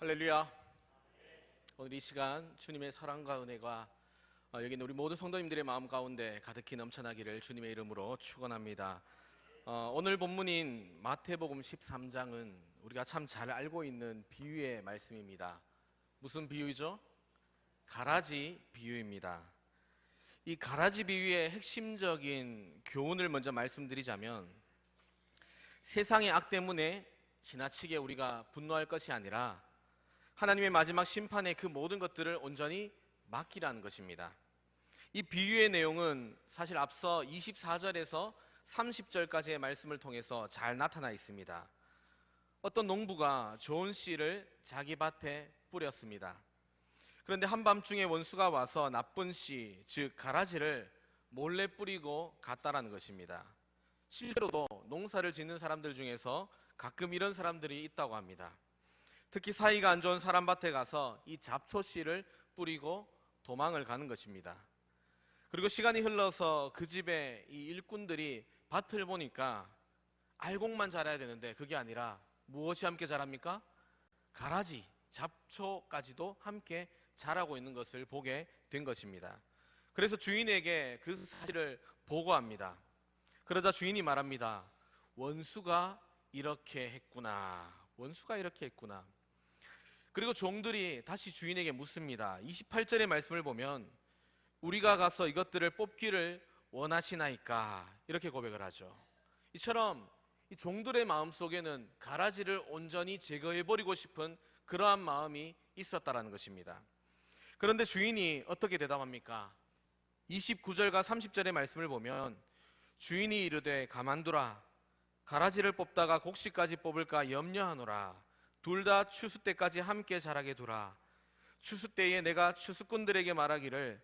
할렐루야. 오늘 이 시간 주님의 사랑과 은혜가 여기 있는 우리 모든 성도님들의 마음 가운데 가득히 넘쳐나기를 주님의 이름으로 축원합니다. 오늘 본문인 마태복음 13장은 우리가 참 잘 알고 있는 비유의 말씀입니다. 무슨 비유죠? 가라지 비유입니다. 이 가라지 비유의 핵심적인 교훈을 먼저 말씀드리자면, 세상의 악 때문에 지나치게 우리가 분노할 것이 아니라 하나님의 마지막 심판의 그 모든 것들을 온전히 맡기라는 것입니다. 이 비유의 내용은 사실 앞서 24절에서 30절까지의 말씀을 통해서 잘 나타나 있습니다. 어떤 농부가 좋은 씨를 자기 밭에 뿌렸습니다. 그런데 한밤중에 원수가 와서 나쁜 씨, 즉 가라지를 몰래 뿌리고 갔다라는 것입니다. 실제로도 농사를 짓는 사람들 중에서 가끔 이런 사람들이 있다고 합니다. 특히 사이가 안 좋은 사람 밭에 가서 이 잡초씨를 뿌리고 도망을 가는 것입니다. 그리고 시간이 흘러서 그 집에 이 일꾼들이 밭을 보니까 알곡만 자라야 되는데 그게 아니라 무엇이 함께 자랍니까? 가라지, 잡초까지도 함께 자라고 있는 것을 보게 된 것입니다. 그래서 주인에게 그 사실을 보고합니다. 그러자 주인이 말합니다. 원수가 이렇게 했구나. 원수가 이렇게 했구나. 그리고 종들이 다시 주인에게 묻습니다. 28절의 말씀을 보면 우리가 가서 이것들을 뽑기를 원하시나이까, 이렇게 고백을 하죠. 이처럼 이 종들의 마음속에는 가라지를 온전히 제거해버리고 싶은 그러한 마음이 있었다라는 것입니다. 그런데 주인이 어떻게 대답합니까? 29절과 30절의 말씀을 보면 주인이 이르되 가만두라. 가라지를 뽑다가 곡식까지 뽑을까 염려하노라. 둘 다 추수 때까지 함께 자라게 두라. 추수 때에 내가 추수꾼들에게 말하기를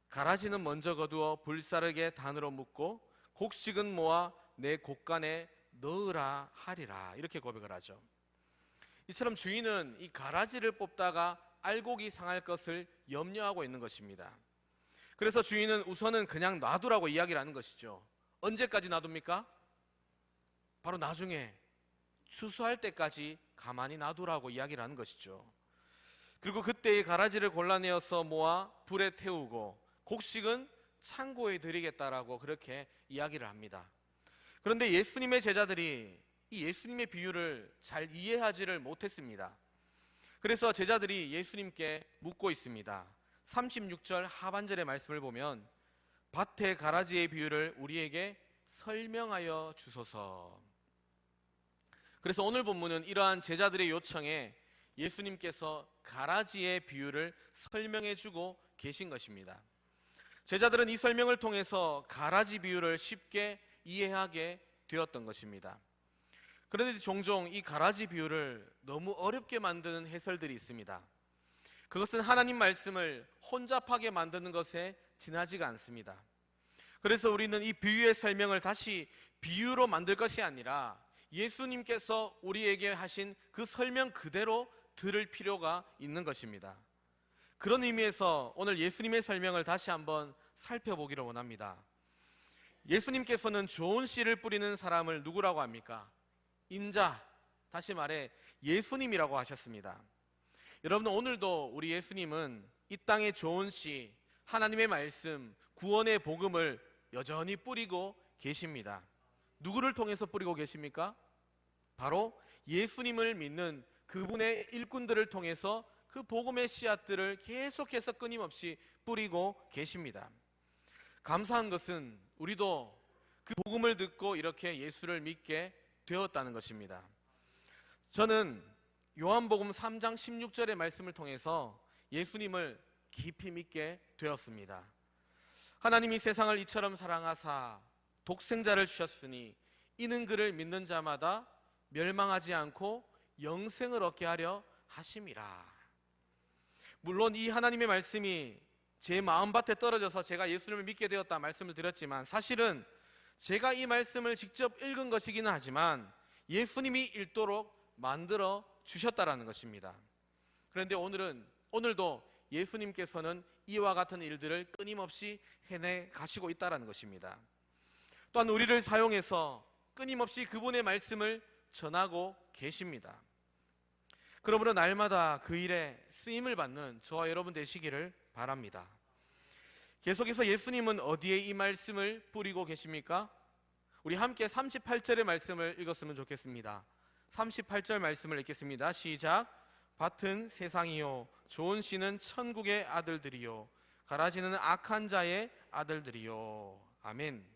가라지는 먼저 거두어 불사르게 단으로 묶고 곡식은 모아 내 곡간에 넣으라 하리라, 이렇게 고백을 하죠. 이처럼 주인은 이 가라지를 뽑다가 알곡이 상할 것을 염려하고 있는 것입니다. 그래서 주인은 우선은 그냥 놔두라고 이야기를 하는 것이죠. 언제까지 놔둡니까? 바로 나중에 추수할 때까지 가만히 놔두라고 이야기를 하는 것이죠. 그리고 그때의 가라지를 골라내어서 모아 불에 태우고 곡식은 창고에 드리겠다라고 그렇게 이야기를 합니다. 그런데 예수님의 제자들이 이 예수님의 비유를 잘 이해하지를 못했습니다. 그래서 제자들이 예수님께 묻고 있습니다. 36절 하반절의 말씀을 보면 밭의 가라지의 비유를 우리에게 설명하여 주소서. 그래서 오늘 본문은 이러한 제자들의 요청에 예수님께서 가라지의 비유를 설명해 주고 계신 것입니다. 제자들은 이 설명을 통해서 가라지 비유를 쉽게 이해하게 되었던 것입니다. 그런데 종종 이 가라지 비유를 너무 어렵게 만드는 해설들이 있습니다. 그것은 하나님 말씀을 혼잡하게 만드는 것에 지나지가 않습니다. 그래서 우리는 이 비유의 설명을 다시 비유로 만들 것이 아니라 예수님께서 우리에게 하신 그 설명 그대로 들을 필요가 있는 것입니다. 그런 의미에서 오늘 예수님의 설명을 다시 한번 살펴보기를 원합니다. 예수님께서는 좋은 씨를 뿌리는 사람을 누구라고 합니까? 인자, 다시 말해 예수님이라고 하셨습니다. 여러분, 오늘도 우리 예수님은 이 땅에 좋은 씨, 하나님의 말씀, 구원의 복음을 여전히 뿌리고 계십니다. 누구를 통해서 뿌리고 계십니까? 바로 예수님을 믿는 그분의 일꾼들을 통해서 그 복음의 씨앗들을 계속해서 끊임없이 뿌리고 계십니다. 감사한 것은 우리도 그 복음을 듣고 이렇게 예수를 믿게 되었다는 것입니다. 저는 요한복음 3장 16절의 말씀을 통해서 예수님을 깊이 믿게 되었습니다. 하나님이 세상을 이처럼 사랑하사 독생자를 주셨으니 이는 그를 믿는 자마다 멸망하지 않고 영생을 얻게 하려 하심이라. 물론 이 하나님의 말씀이 제 마음밭에 떨어져서 제가 예수님을 믿게 되었다 말씀을 드렸지만, 사실은 제가 이 말씀을 직접 읽은 것이기는 하지만 예수님이 읽도록 만들어 주셨다라는 것입니다. 그런데 오늘도 예수님께서는 이와 같은 일들을 끊임없이 해내 가시고 있다는 것입니다. 또한 우리를 사용해서 끊임없이 그분의 말씀을 전하고 계십니다. 그러므로 날마다 그 일에 쓰임을 받는 저와 여러분 되시기를 바랍니다. 계속해서 예수님은 어디에 이 말씀을 뿌리고 계십니까? 우리 함께 38절의 말씀을 읽었으면 좋겠습니다. 38절 말씀을 읽겠습니다. 시작. 밭은 세상이요 좋은 씨는 천국의 아들들이요 가라지는 악한 자의 아들들이요. 아멘.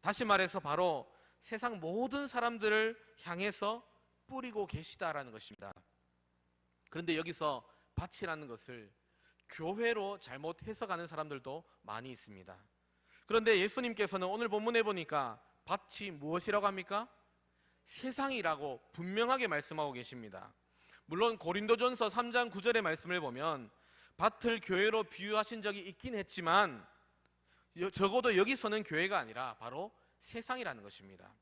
다시 말해서 바로 세상 모든 사람들을 향해서 뿌리고 계시다라는 것입니다. 그런데 여기서 밭이라는 것을 교회로 잘못 해석하는 사람들도 많이 있습니다. 그런데 예수님께서는 오늘 본문에 보니까 밭이 무엇이라고 합니까? 세상이라고 분명하게 말씀하고 계십니다. 물론 고린도전서 3장 9절의 말씀을 보면 밭을 교회로 비유하신 적이 있긴 했지만 적어도 여기서는 교회가 아니라 바로 세상이라는 것입니다.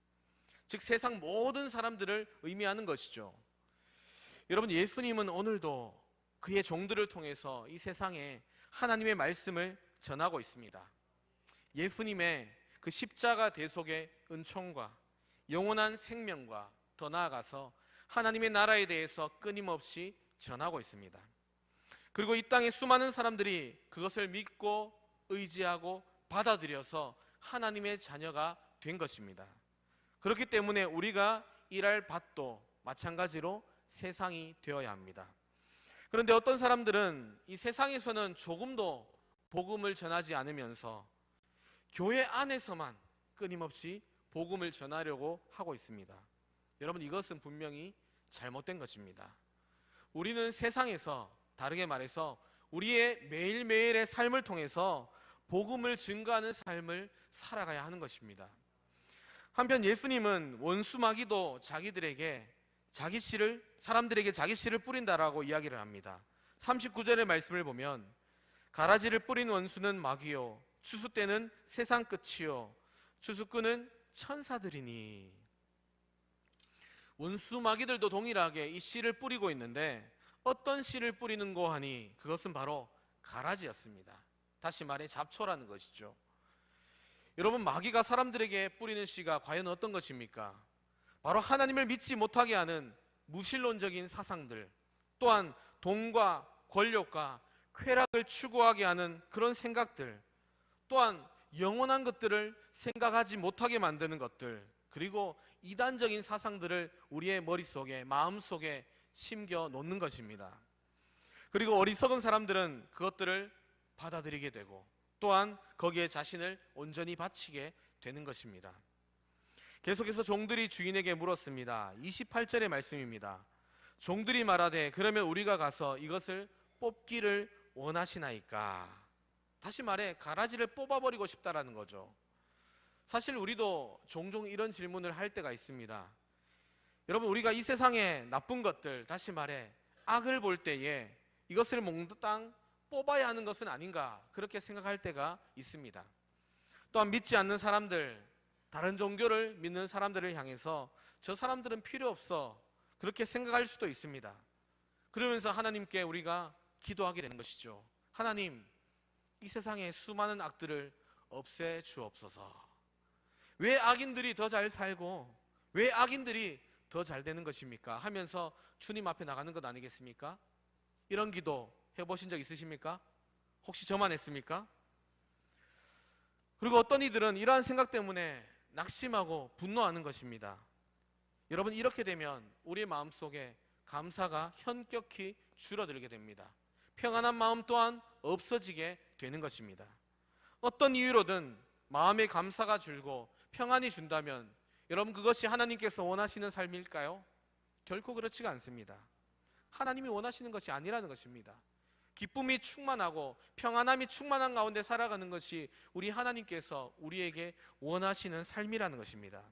즉 세상 모든 사람들을 의미하는 것이죠. 여러분, 예수님은 오늘도 그의 종들을 통해서 이 세상에 하나님의 말씀을 전하고 있습니다. 예수님의 그 십자가 대속의 은총과 영원한 생명과 더 나아가서 하나님의 나라에 대해서 끊임없이 전하고 있습니다. 그리고 이 땅에 수많은 사람들이 그것을 믿고 의지하고 받아들여서 하나님의 자녀가 된 것입니다. 그렇기 때문에 우리가 일할 밭도 마찬가지로 세상이 되어야 합니다. 그런데 어떤 사람들은 이 세상에서는 조금도 복음을 전하지 않으면서 교회 안에서만 끊임없이 복음을 전하려고 하고 있습니다. 여러분, 이것은 분명히 잘못된 것입니다. 우리는 세상에서, 다르게 말해서 우리의 매일매일의 삶을 통해서 복음을 증거하는 삶을 살아가야 하는 것입니다. 한편 예수님은 원수 마귀도 사람들에게 자기 씨를 뿌린다라고 이야기를 합니다. 39절의 말씀을 보면 가라지를 뿌린 원수는 마귀요 추수 때는 세상 끝이요 추수꾼은 천사들이니. 원수 마귀들도 동일하게 이 씨를 뿌리고 있는데 어떤 씨를 뿌리는고 하니 그것은 바로 가라지였습니다. 다시 말해 잡초라는 것이죠. 여러분, 마귀가 사람들에게 뿌리는 씨가 과연 어떤 것입니까? 바로 하나님을 믿지 못하게 하는 무신론적인 사상들, 또한 돈과 권력과 쾌락을 추구하게 하는 그런 생각들, 또한 영원한 것들을 생각하지 못하게 만드는 것들, 그리고 이단적인 사상들을 우리의 머릿속에, 마음속에 심겨 놓는 것입니다. 그리고 어리석은 사람들은 그것들을 받아들이게 되고 또한 거기에 자신을 온전히 바치게 되는 것입니다. 계속해서 종들이 주인에게 물었습니다. 28절의 말씀입니다. 종들이 말하되 그러면 우리가 가서 이것을 뽑기를 원하시나이까? 다시 말해 가라지를 뽑아버리고 싶다라는 거죠. 사실 우리도 종종 이런 질문을 할 때가 있습니다. 여러분, 우리가 이 세상의 나쁜 것들, 다시 말해 악을 볼 때에 이것을 몽땅 뽑아야 하는 것은 아닌가, 그렇게 생각할 때가 있습니다. 또한 믿지 않는 사람들, 다른 종교를 믿는 사람들을 향해서 저 사람들은 필요 없어, 그렇게 생각할 수도 있습니다. 그러면서 하나님께 우리가 기도하게 되는 것이죠. 하나님, 이 세상의 수많은 악들을 없애 주옵소서. 왜 악인들이 더 잘 살고 왜 악인들이 더 잘 되는 것입니까? 하면서 주님 앞에 나가는 것 아니겠습니까? 이런 기도 해보신 적 있으십니까? 혹시 저만 했습니까? 그리고 어떤 이들은 이러한 생각 때문에 낙심하고 분노하는 것입니다. 여러분, 이렇게 되면 우리의 마음속에 감사가 현격히 줄어들게 됩니다. 평안한 마음 또한 없어지게 되는 것입니다. 어떤 이유로든 마음의 감사가 줄고 평안이 준다면 여러분, 그것이 하나님께서 원하시는 삶일까요? 결코 그렇지가 않습니다. 하나님이 원하시는 것이 아니라는 것입니다. 기쁨이 충만하고 평안함이 충만한 가운데 살아가는 것이 우리 하나님께서 우리에게 원하시는 삶이라는 것입니다.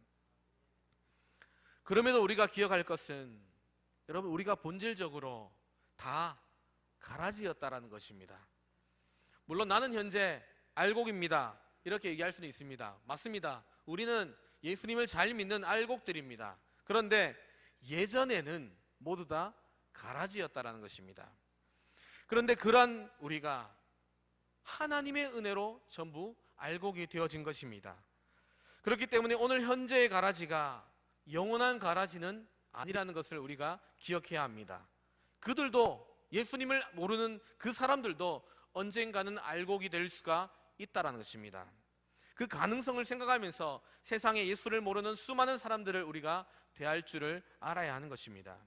그럼에도 우리가 기억할 것은, 여러분, 우리가 본질적으로 다 가라지였다라는 것입니다. 물론 나는 현재 알곡입니다, 이렇게 얘기할 수는 있습니다. 맞습니다. 우리는 예수님을 잘 믿는 알곡들입니다. 그런데 예전에는 모두 다 가라지였다라는 것입니다. 그런데 그러한 우리가 하나님의 은혜로 전부 알곡이 되어진 것입니다. 그렇기 때문에 오늘 현재의 가라지가 영원한 가라지는 아니라는 것을 우리가 기억해야 합니다. 그들도 예수님을 모르는 그 사람들도 언젠가는 알곡이 될 수가 있다는 것입니다. 그 가능성을 생각하면서 세상에 예수를 모르는 수많은 사람들을 우리가 대할 줄을 알아야 하는 것입니다.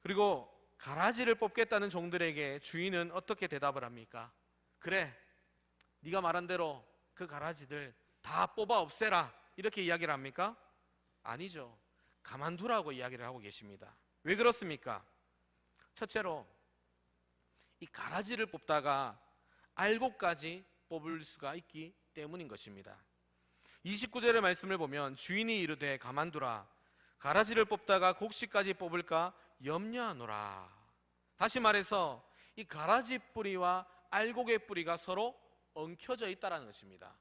그리고 가라지를 뽑겠다는 종들에게 주인은 어떻게 대답을 합니까? 그래, 네가 말한 대로 그 가라지들 다 뽑아 없애라, 이렇게 이야기를 합니까? 아니죠. 가만두라고 이야기를 하고 계십니다. 왜 그렇습니까? 첫째로 이 가라지를 뽑다가 알곡까지 뽑을 수가 있기 때문인 것입니다. 29절의 말씀을 보면 주인이 이르되 가만두라, 가라지를 뽑다가 곡식까지 뽑을까 염려하노라. 다시 말해서 이 가라지 뿌리와 알곡의 뿌리가 서로 엉켜져 있다는 것입니다.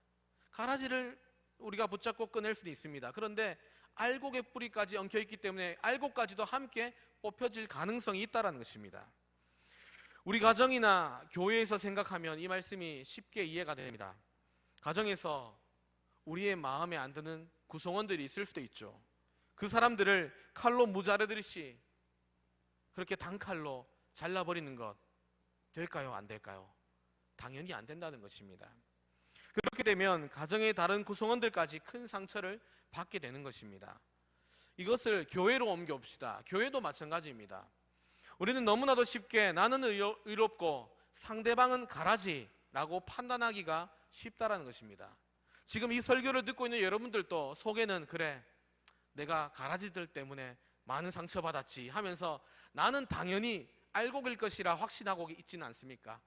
가라지를 우리가 붙잡고 꺼낼 수는 있습니다. 그런데 알곡의 뿌리까지 엉켜 있기 때문에 알곡까지도 함께 뽑혀질 가능성이 있다는 것입니다. 우리 가정이나 교회에서 생각하면 이 말씀이 쉽게 이해가 됩니다. 가정에서 우리의 마음에 안 드는 구성원들이 있을 수도 있죠. 그 사람들을 칼로 무자르듯이 그렇게 단칼로 잘라버리는 것 될까요? 안 될까요? 당연히 안 된다는 것입니다. 그렇게 되면 가정의 다른 구성원들까지 큰 상처를 받게 되는 것입니다. 이것을 교회로 옮겨봅시다. 교회도 마찬가지입니다. 우리는 너무나도 쉽게 나는 의롭고 상대방은 가라지라고 판단하기가 쉽다라는 것입니다. 지금 이 설교를 듣고 있는 여러분들도 속에는 그래, 내가 가라지들 때문에 많은 상처받았지 하면서 나는 당연히 알곡일 것이라 확신하고 있지는 않습니까?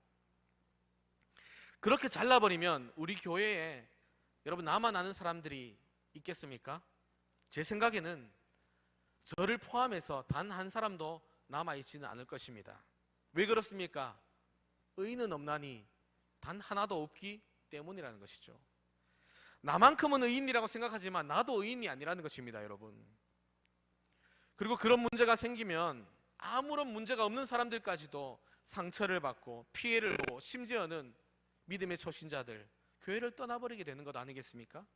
그렇게 잘라버리면 우리 교회에 여러분 나만 아는 사람들이 있겠습니까? 제 생각에는 저를 포함해서 단 한 사람도 남아있지는 않을 것입니다. 왜 그렇습니까? 의인은 없나니 단 하나도 없기 때문이라는 것이죠. 나만큼은 의인이라고 생각하지만 나도 의인이 아니라는 것입니다, 여러분. 그리고 그런 문제가 생기면 아무런 문제가 없는 사람들까지도 상처를 받고 피해를 보고 심지어는 믿음의 초신자들, 교회를 떠나버리게 되는 것 아니겠습니까?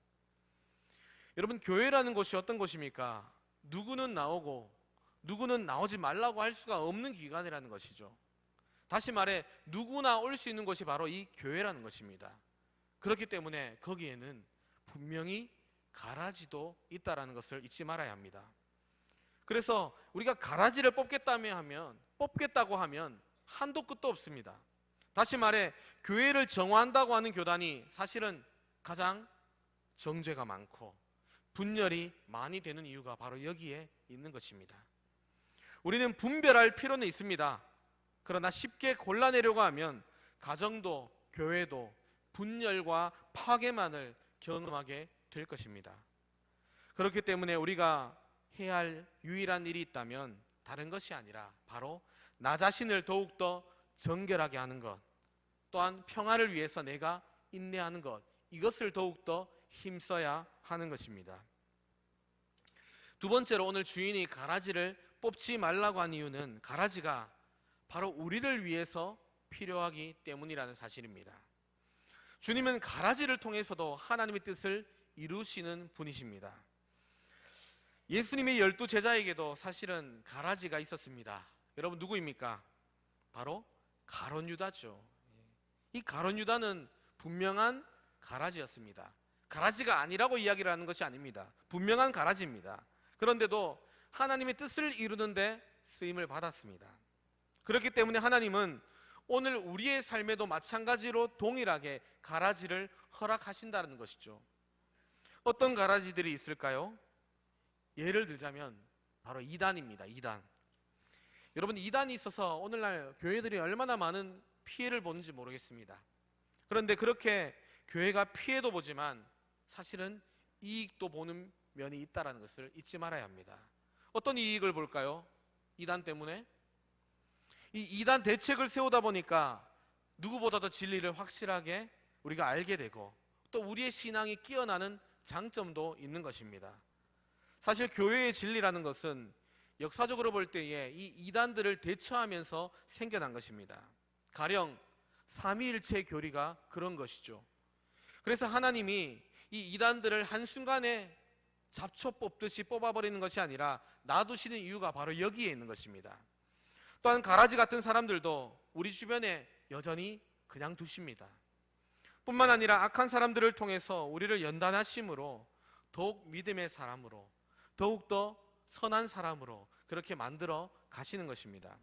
여러분, 교회라는 곳이 어떤 곳입니까? 누구는 나오고 누구는 나오지 말라고 할 수가 없는 기관이라는 것이죠. 다시 말해 누구나 올 수 있는 곳이 바로 이 교회라는 것입니다. 그렇기 때문에 거기에는 분명히 가라지도 있다는 것을 잊지 말아야 합니다. 그래서 우리가 가라지를 뽑겠다고 하면 한도 끝도 없습니다. 다시 말해 교회를 정화한다고 하는 교단이 사실은 가장 정죄가 많고 분열이 많이 되는 이유가 바로 여기에 있는 것입니다. 우리는 분별할 필요는 있습니다. 그러나 쉽게 골라내려고 하면 가정도 교회도 분열과 파괴만을 경험하게 될 것입니다. 그렇기 때문에 우리가 해야 할 유일한 일이 있다면 다른 것이 아니라 바로 나 자신을 더욱더 정결하게 하는 것, 또한 평화를 위해서 내가 인내하는 것, 이것을 더욱더 힘써야 하는 것입니다. 두 번째로 오늘 주인이 가라지를 뽑지 말라고 한 이유는 가라지가 바로 우리를 위해서 필요하기 때문이라는 사실입니다. 주님은 가라지를 통해서도 하나님의 뜻을 이루시는 분이십니다. 예수님의 12 제자에게도 사실은 가라지가 있었습니다. 여러분 누구입니까? 바로 가룟 유다죠. 이 가룟 유다는 분명한 가라지였습니다. 가라지가 아니라고 이야기를 하는 것이 아닙니다. 분명한 가라지입니다. 그런데도 하나님의 뜻을 이루는데 쓰임을 받았습니다. 그렇기 때문에 하나님은 오늘 우리의 삶에도 마찬가지로 동일하게 가라지를 허락하신다는 것이죠. 어떤 가라지들이 있을까요? 예를 들자면 바로 이단입니다. 이단. 여러분, 이단이 있어서 오늘날 교회들이 얼마나 많은 피해를 보는지 모르겠습니다. 그런데 그렇게 교회가 피해도 보지만 사실은 이익도 보는 면이 있다는 것을 잊지 말아야 합니다. 어떤 이익을 볼까요? 이단 때문에? 이 이단 대책을 세우다 보니까 누구보다도 진리를 확실하게 우리가 알게 되고 또 우리의 신앙이 끼어나는 장점도 있는 것입니다. 사실 교회의 진리라는 것은 역사적으로 볼 때에 이 이단들을 대처하면서 생겨난 것입니다. 가령 삼위일체 교리가 그런 것이죠. 그래서 하나님이 이 이단들을 한순간에 잡초 뽑듯이 뽑아버리는 것이 아니라 놔두시는 이유가 바로 여기에 있는 것입니다. 또한 가라지 같은 사람들도 우리 주변에 여전히 그냥 두십니다. 뿐만 아니라 악한 사람들을 통해서 우리를 연단하심으로 더욱 믿음의 사람으로, 더욱더 선한 사람으로 그렇게 만들어 가시는 것입니다.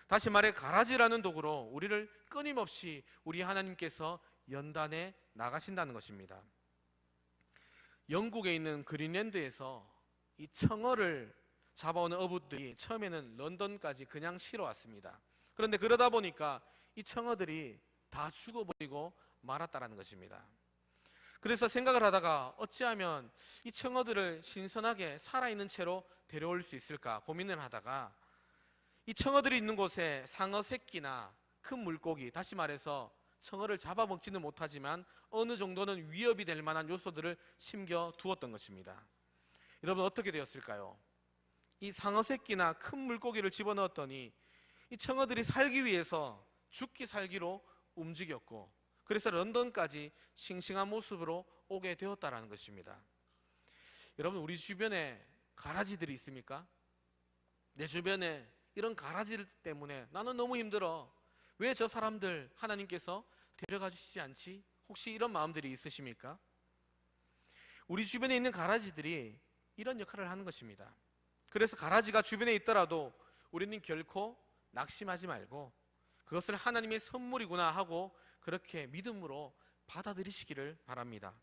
다시 말해 가라지라는 도구로 우리를 끊임없이 우리 하나님께서 연단해 나가신다는 것입니다. 영국에 있는 그린랜드에서 이 청어를 잡아오는 어부들이 처음에는 런던까지 그냥 실어 왔습니다. 그런데 그러다 보니까 이 청어들이 다 죽어버리고 말았다는 것입니다. 그래서 생각을 하다가 어찌하면 이 청어들을 신선하게 살아있는 채로 데려올 수 있을까 고민을 하다가 이 청어들이 있는 곳에 상어 새끼나 큰 물고기, 다시 말해서 청어를 잡아먹지는 못하지만 어느 정도는 위협이 될 만한 요소들을 심겨 두었던 것입니다. 여러분 어떻게 되었을까요? 이 상어 새끼나 큰 물고기를 집어넣었더니 이 청어들이 살기 위해서 죽기 살기로 움직였고, 그래서 런던까지 싱싱한 모습으로 오게 되었다는 것입니다. 여러분 우리 주변에 가라지들이 있습니까? 내 주변에 이런 가라지들 때문에 나는 너무 힘들어, 왜 저 사람들 하나님께서 데려가 주시지 않지? 혹시 이런 마음들이 있으십니까? 우리 주변에 있는 가라지들이 이런 역할을 하는 것입니다. 그래서 가라지가 주변에 있더라도 우리는 결코 낙심하지 말고 그것을 하나님의 선물이구나 하고 그렇게 믿음으로 받아들이시기를 바랍니다.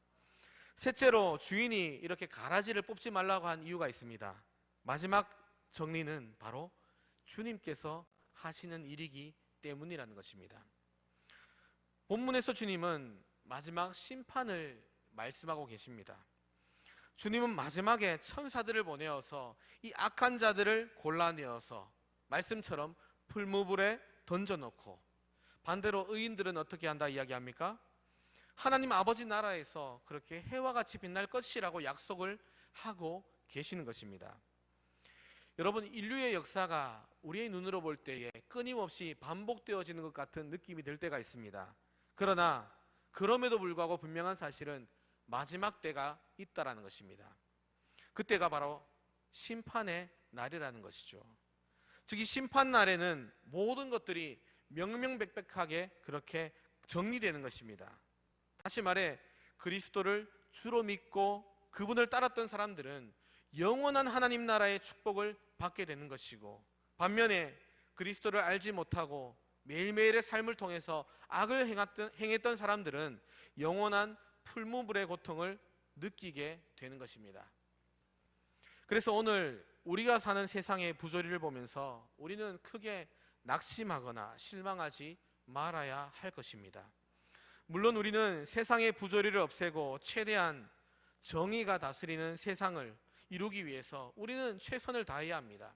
셋째로 주인이 이렇게 가라지를 뽑지 말라고 한 이유가 있습니다. 마지막 정리는 바로 주님께서 하시는 일이기 때문이라는 것입니다. 본문에서 주님은 마지막 심판을 말씀하고 계십니다. 주님은 마지막에 천사들을 보내어서 이 악한 자들을 골라내어서 말씀처럼 풀무불에 던져놓고, 반대로 의인들은 어떻게 한다 이야기합니까? 하나님 아버지 나라에서 그렇게 해와 같이 빛날 것이라고 약속을 하고 계시는 것입니다. 여러분 인류의 역사가 우리의 눈으로 볼 때에 끊임없이 반복되어지는 것 같은 느낌이 들 때가 있습니다. 그러나 그럼에도 불구하고 분명한 사실은 마지막 때가 있다라는 것입니다. 그때가 바로 심판의 날이라는 것이죠. 즉 이 심판 날에는 모든 것들이 명명백백하게 그렇게 정리되는 것입니다. 다시 말해 그리스도를 주로 믿고 그분을 따랐던 사람들은 영원한 하나님 나라의 축복을 받게 되는 것이고, 반면에 그리스도를 알지 못하고 매일매일의 삶을 통해서 악을 행했던 사람들은 영원한 풀무불의 고통을 느끼게 되는 것입니다. 그래서 오늘 우리가 사는 세상의 부조리를 보면서 우리는 크게 낙심하거나 실망하지 말아야 할 것입니다. 물론 우리는 세상의 부조리를 없애고 최대한 정의가 다스리는 세상을 이루기 위해서 우리는 최선을 다해야 합니다.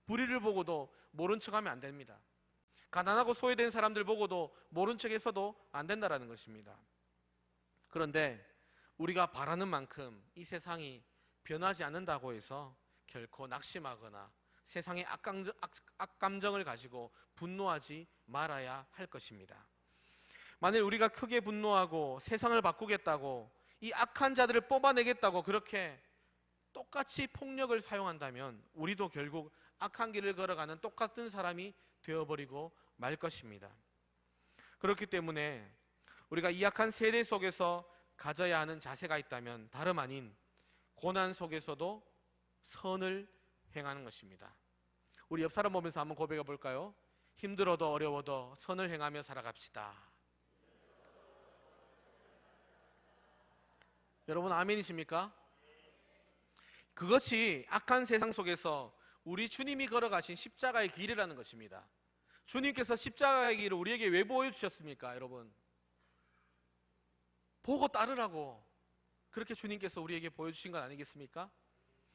불의를 보고도 모른 척하면 안 됩니다. 가난하고 소외된 사람들 보고도 모른 척해서도 안 된다라는 것입니다. 그런데 우리가 바라는 만큼 이 세상이 변하지 않는다고 해서 결코 낙심하거나 세상의 악감정을 가지고 분노하지 말아야 할 것입니다. 만일 우리가 크게 분노하고 세상을 바꾸겠다고 이 악한 자들을 뽑아내겠다고 그렇게 똑같이 폭력을 사용한다면 우리도 결국 악한 길을 걸어가는 똑같은 사람이 되어버리고 말 것입니다. 그렇기 때문에 우리가 이 악한 세대 속에서 가져야 하는 자세가 있다면 다름 아닌 고난 속에서도 선을 행하는 것입니다. 우리 옆 사람 보면서 한번 고백해 볼까요? 힘들어도 어려워도 선을 행하며 살아갑시다. 여러분 아멘이십니까? 그것이 악한 세상 속에서 우리 주님이 걸어가신 십자가의 길이라는 것입니다. 주님께서 십자가의 길을 우리에게 왜 보여주셨습니까? 여러분 보고 따르라고 그렇게 주님께서 우리에게 보여주신 건 아니겠습니까?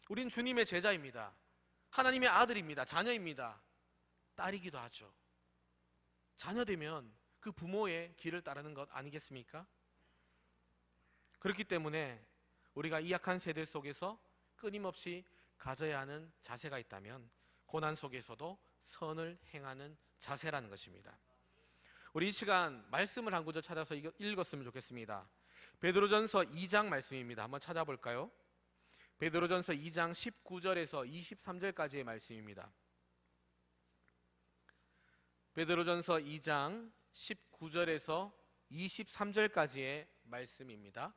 우린 주님의 제자입니다. 하나님의 아들입니다. 자녀입니다. 딸이기도 하죠. 자녀되면 그 부모의 길을 따르는 것 아니겠습니까? 그렇기 때문에 우리가 이 악한 세대 속에서 끊임없이 가져야 하는 자세가 있다면 고난 속에서도 선을 행하는 자세라는 것입니다. 우리 이 시간 말씀을 한 구절 찾아서 읽었으면 좋겠습니다. 베드로전서 2장 말씀입니다. 한번 찾아볼까요? 베드로전서 2장 19절에서 23절까지의 말씀입니다. 베드로전서 2장 19절에서 23절까지의 말씀입니다.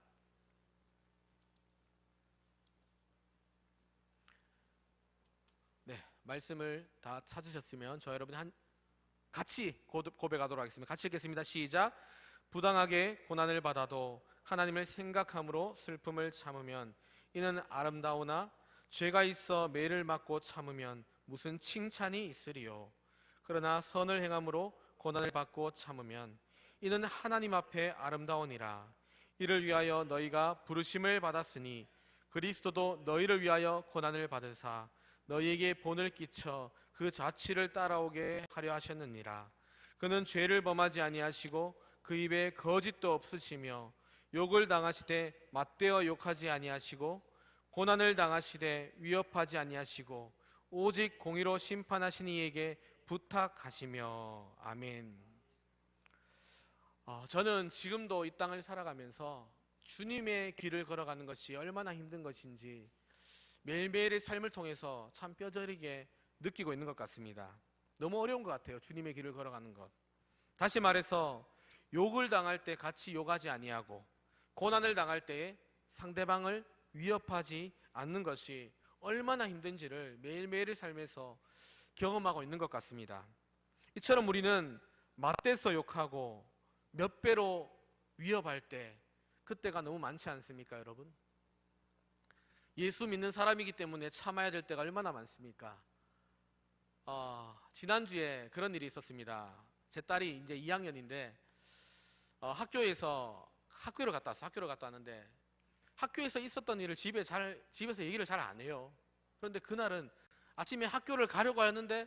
네, 말씀을 다 찾으셨으면 저와 여러분이 같이 고백하도록 하겠습니다. 같이 읽겠습니다. 시작. 부당하게 고난을 받아도 하나님을 생각함으로 슬픔을 참으면 이는 아름다우나 죄가 있어 매를 맞고 참으면 무슨 칭찬이 있으리요. 그러나 선을 행함으로 고난을 받고 참으면 이는 하나님 앞에 아름다우니라. 이를 위하여 너희가 부르심을 받았으니 그리스도도 너희를 위하여 고난을 받으사 너희에게 본을 끼쳐 그 자취를 따라오게 하려 하셨느니라. 그는 죄를 범하지 아니하시고 그 입에 거짓도 없으시며 욕을 당하시되 맞대어 욕하지 아니하시고 고난을 당하시되 위협하지 아니하시고 오직 공의로 심판하신 이에게 부탁하시며. 아멘. 저는 지금도 이 땅을 살아가면서 주님의 길을 걸어가는 것이 얼마나 힘든 것인지 매일매일의 삶을 통해서 참 뼈저리게 느끼고 있는 것 같습니다. 너무 어려운 것 같아요. 주님의 길을 걸어가는 것. 다시 말해서 욕을 당할 때 같이 욕하지 아니하고 고난을 당할 때에 상대방을 위협하지 않는 것이 얼마나 힘든지를 매일매일의 삶에서 경험하고 있는 것 같습니다. 이처럼 우리는 맞대서 욕하고 몇 배로 위협할 때 그때가 너무 많지 않습니까, 여러분? 예수 믿는 사람이기 때문에 참아야 될 때가 얼마나 많습니까? 지난주에 그런 일이 있었습니다. 제 딸이 이제 2학년인데 학교를 갔다 왔어. 학교를 갔다 왔는데 학교에서 있었던 일을 집에서 얘기를 잘 안 해요. 그런데 그날은 아침에 학교를 가려고 하였는데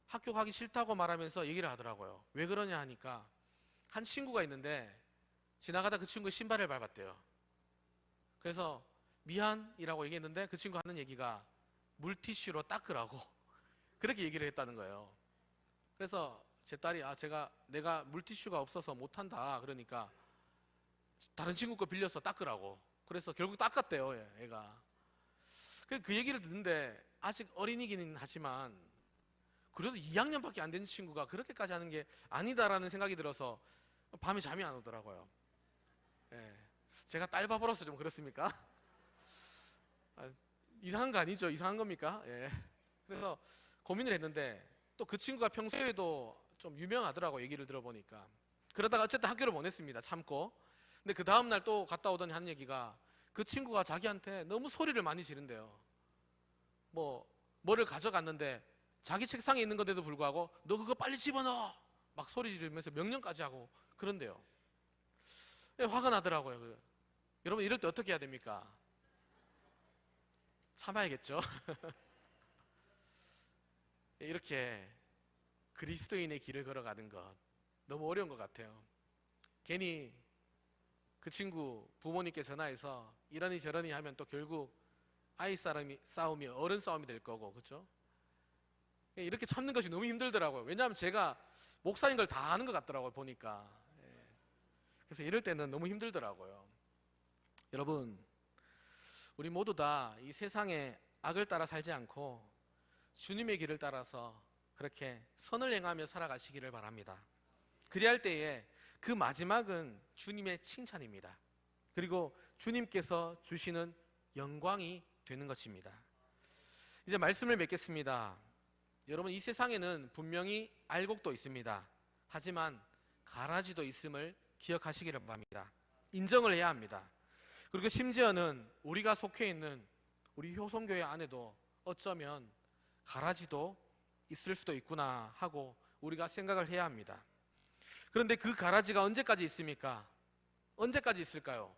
학교 가기 싫다고 말하면서 얘기를 하더라고요. 왜 그러냐 하니까 한 친구가 있는데 지나가다 그 친구의 신발을 밟았대요. 그래서 미안이라고 얘기했는데 그 친구가 하는 얘기가 물티슈로 닦으라고 그렇게 얘기를 했다는 거예요. 그래서 제 딸이 내가 물티슈가 없어서 못한다 그러니까 다른 친구 거 빌려서 닦으라고. 그래서 결국 닦았대요, 애가. 그 얘기를 듣는데 아직 어린이기는 하지만 그래도 2학년밖에 안 된 친구가 그렇게까지 하는 게 아니다라는 생각이 들어서 밤에 잠이 안 오더라고요. 제가 딸 바보로서 좀 그렇습니까? 이상한 거 아니죠? 이상한 겁니까? 그래서 고민을 했는데 또 그 친구가 평소에도 좀 유명하더라고, 얘기를 들어보니까. 그러다가 어쨌든 학교를 보냈습니다. 참고. 근데 그 다음날 또 갔다 오더니 하는 얘기가 그 친구가 자기한테 너무 소리를 많이 지른대요. 뭐를 가져갔는데 자기 책상에 있는 건데도 불구하고 너 그거 빨리 집어넣어! 막 소리 지르면서 명령까지 하고 그런대요. 화가 나더라고요. 여러분 이럴 때 어떻게 해야 됩니까? 참아야겠죠. 이렇게 그리스도인의 길을 걸어가는 것 너무 어려운 것 같아요. 괜히 그 친구 부모님께 전화해서 이러니 저러니 하면 또 결국 아이 싸움이 어른 싸움이 될 거고, 그렇죠? 이렇게 참는 것이 너무 힘들더라고요. 왜냐하면 제가 목사인 걸 다 아는 것 같더라고요, 보니까. 그래서 이럴 때는 너무 힘들더라고요. 여러분, 우리 모두 다 이 세상의 악을 따라 살지 않고 주님의 길을 따라서 그렇게 선을 행하며 살아가시기를 바랍니다. 그리할 때에 그 마지막은 주님의 칭찬입니다. 그리고 주님께서 주시는 영광이 되는 것입니다. 이제 말씀을 맺겠습니다. 여러분, 이 세상에는 분명히 알곡도 있습니다. 하지만 가라지도 있음을 기억하시기를 바랍니다. 인정을 해야 합니다. 그리고 심지어는 우리가 속해 있는 우리 효성교회 안에도 어쩌면 가라지도 있을 수도 있구나 하고 우리가 생각을 해야 합니다. 그런데 그 가라지가 언제까지 있습니까? 언제까지 있을까요?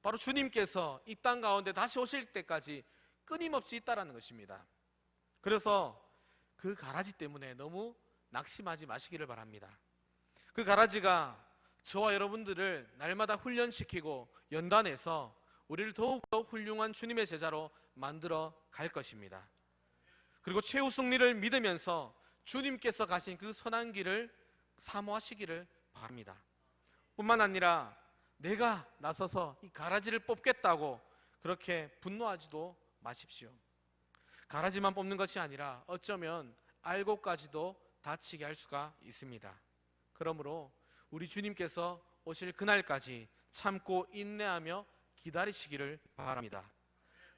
바로 주님께서 이 땅 가운데 다시 오실 때까지 끊임없이 있다라는 것입니다. 그래서 그 가라지 때문에 너무 낙심하지 마시기를 바랍니다. 그 가라지가 저와 여러분들을 날마다 훈련시키고 연단해서 우리를 더욱더 훌륭한 주님의 제자로 만들어 갈 것입니다. 그리고 최후 승리를 믿으면서 주님께서 가신 그 선한 길을 사모하시기를 바랍니다. 뿐만 아니라 내가 나서서 이 가라지를 뽑겠다고 그렇게 분노하지도 마십시오. 가라지만 뽑는 것이 아니라 어쩌면 알곡까지도 다치게 할 수가 있습니다. 그러므로 우리 주님께서 오실 그날까지 참고 인내하며 기다리시기를 바랍니다.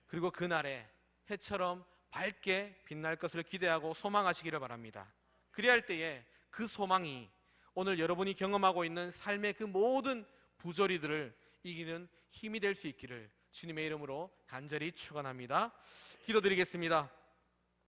그리고 그날에 해처럼 밝게 빛날 것을 기대하고 소망하시기를 바랍니다. 그리할 때에 그 소망이 오늘 여러분이 경험하고 있는 삶의 그 모든 부조리들을 이기는 힘이 될 수 있기를 주님의 이름으로 간절히 축원합니다. 기도드리겠습니다.